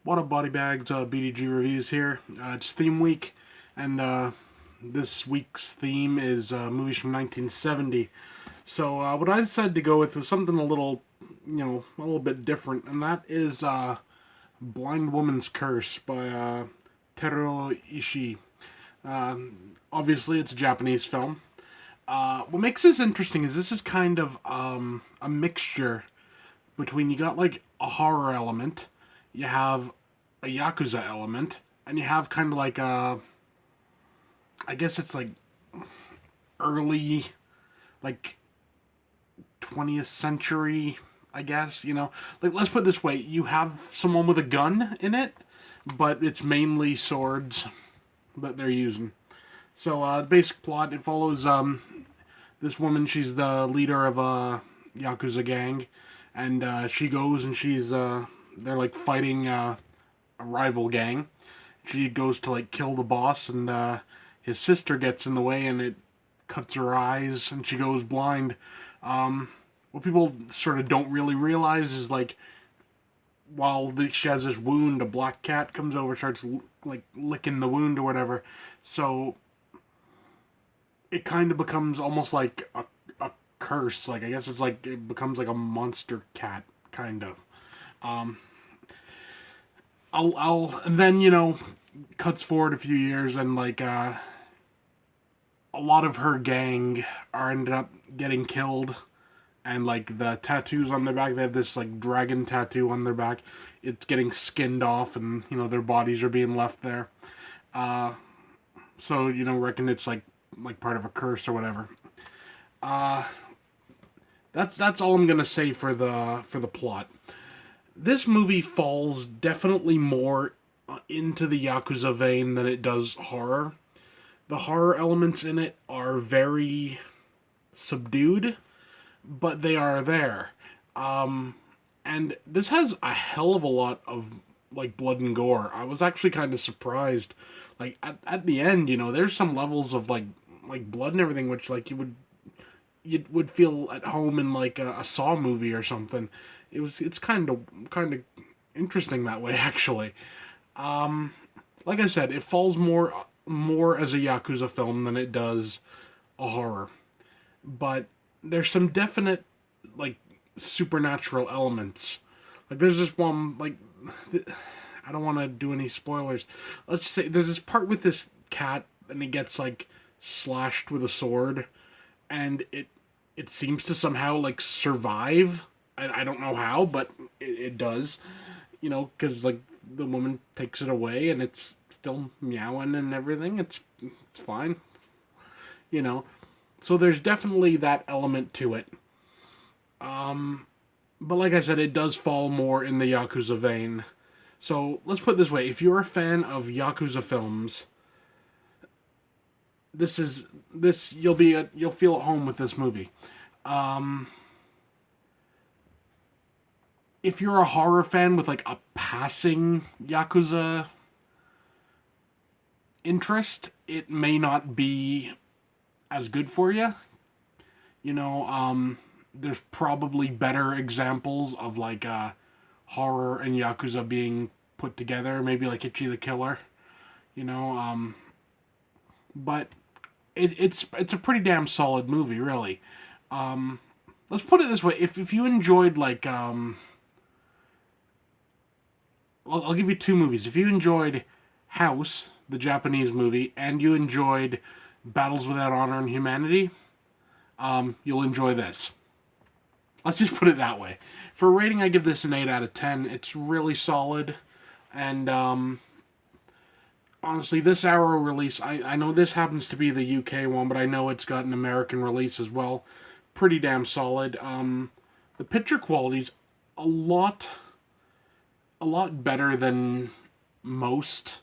What up, body bags? BDG reviews here. It's theme week, and this week's theme is movies from 1970. So what I decided to go with was something a little, a little bit different, and that is "Blind Woman's Curse" by Teruo Ishii. Obviously, it's a Japanese film. What makes this interesting is this is kind of a mixture between, you got like a horror element, you have a Yakuza element, and you have kind of like I guess it's like early, like 20th century, I guess, Like, let's put it this way, you have someone with a gun in it, but it's mainly swords that they're using. So, the basic plot, it follows this woman. She's the leader of a Yakuza gang, and she goes and they're like fighting a rival gang. She goes to like kill the boss, and his sister gets in the way, and it cuts her eyes, and she goes blind. What people sort of don't really realize is, like, while she has this wound, a black cat comes over, starts like licking the wound or whatever. So it kind of becomes almost like a curse. Like, I guess it's like it becomes like a monster cat, kind of. And then, cuts forward a few years, and like a lot of her gang are ended up getting killed, and like the tattoos on their back, they have this like dragon tattoo on their back. It's getting skinned off, and their bodies are being left there. So reckon it's like part of a curse or whatever. That's all I'm gonna say for the plot. This movie falls definitely more into the Yakuza vein than it does horror. The horror elements in it are very subdued, but they are there. And this has a hell of a lot of like blood and gore. I was actually kind of surprised. Like at the end, there's some levels of like blood and everything, which like you would feel at home in like a Saw movie or something. It's kind of interesting that way, actually. Like I said, it falls more as a Yakuza film than it does a horror. But there's some definite like supernatural elements. Like, there's this one, like, I don't want to do any spoilers. Let's just say there's this part with this cat, and he gets like slashed with a sword, and it seems to somehow like survive. I don't know how, but it does. Because like the woman takes it away, and it's still meowing and everything. It's fine. So there's definitely that element to it. But like I said, it does fall more in the Yakuza vein. So let's put it this way: if you're a fan of Yakuza films, you'll feel at home with this movie. If you're a horror fan with like a passing Yakuza interest, it may not be as good for you. There's probably better examples of like horror and Yakuza being put together. Maybe like Ichi the Killer. You know, but it's a pretty damn solid movie, really. Let's put it this way: if you enjoyed like I'll give you two movies. If you enjoyed House, the Japanese movie, and you enjoyed Battles Without Honor and Humanity, you'll enjoy this. Let's just put it that way. For a rating, I give this an 8 out of 10. It's really solid. And honestly, this Arrow release, I know this happens to be the UK one, but I know it's got an American release as well. Pretty damn solid. The picture quality's a lot better than most.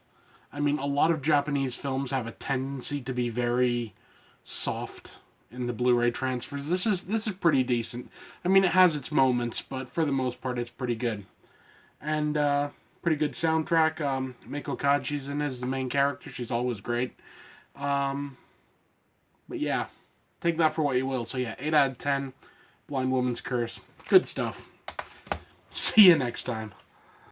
I mean, a lot of Japanese films have a tendency to be very soft in the Blu-ray transfers. This is pretty decent. I mean, it has its moments, but for the most part, it's pretty good. And pretty good soundtrack. Meiko Kaji's in it as the main character. She's always great. But yeah, take that for what you will. So yeah, 8 out of 10. Blind Woman's Curse. Good stuff. See you next time.